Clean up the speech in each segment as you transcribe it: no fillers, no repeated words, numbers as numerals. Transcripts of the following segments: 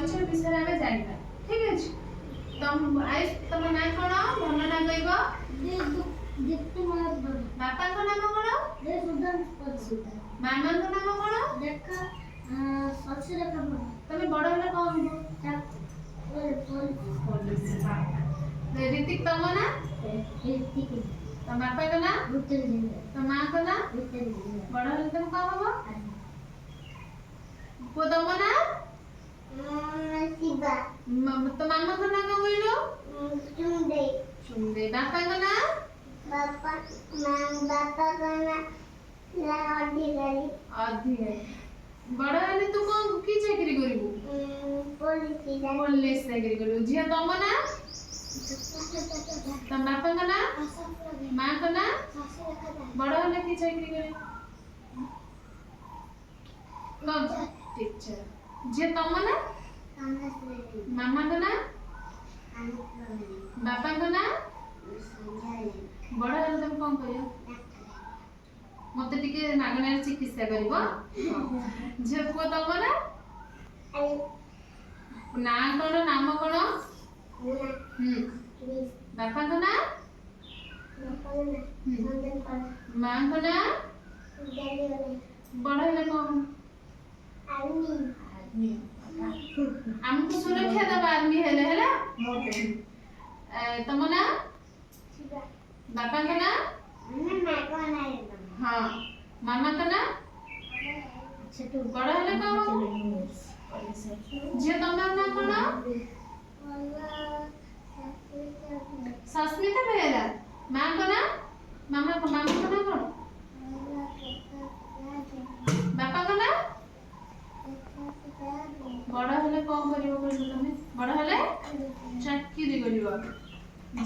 परिचय विषय आमे जानिबा ठीक अछि तम ना कोन भन ना कहइबो दीप्ति महाबन बापा को नाम कोन दे सुदन पछिता मामा को नाम कोन देखा ससुर का तमे बड़ होला कोन हो पुलिस ऋतिक तम ना ऋतिक तो बापा का नाम उत्तर जिंदा तो मां का नाम उत्तर जिंदा बड़ होला तम का होबो को तम ना शिवा तो मामा का नाम कहलो चुंदे सुंदे बापा का नाम बापा का नाम अधिकारी बड़ हेले तू कोन की चाकरी करिवु पुलिस चाकरी करिवु जिया तम ना तम बापा का नाम मां का नाम बड़ हेले की चाकरी करिवु कोन टीचर जिया तम ना मामा का नाम बापा का नाम बड़ हेले तुम कोन करियो मते टिके मागणार चिकित्सा करिवो जे को तम ना ना कोन नाम कोन बापा का नाम मां का नाम बड़ हेले कोन आर्मी हमको सुरक्षा दबा आर्मी हेले हैला तम ना बापा का नाम हाँ मामा का नाम छोटू बड़ हेले कोन जे तमर नाम कोन सस्मिता बेला मां का नाम मामा का नाम कोन बापा का नाम बड़ हेले कोन करिवो कहलो तमे बड़ हेले चाकरी करिवो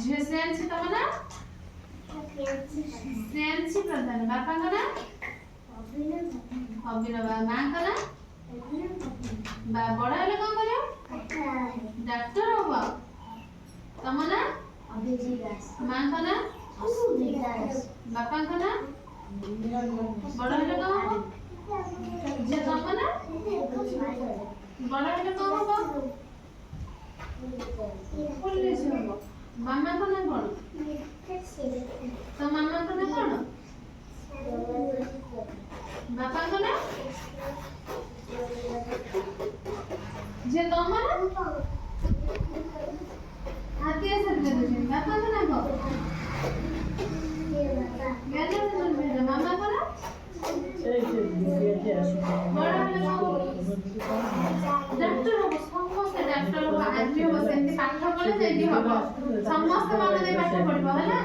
जे सेंसी तम ना सेंसी प्रधान बापा का नाम अभिनव मां का नाम बड़ हेले कोन करियो डॉक्टर होबो तम ना अभिजीत दास मां का नाम अभिजीत दास बापा का नाम बड़ हेले कोन जे तम ना बड़ हेले कोन होबो पुलिस होबो मामा का नाम कोन तो मामा का नाम कोन बापा का नाम जे तम ना हाथी से ले दे बापा का नाम कोन गेले तो मामा का नाम बड़ हेले डॉक्टर हो समस्त डॉक्टर हो आदमी हो सेंती पाठ पढले जाई हो समस्त माने पाठ पढिबो हैला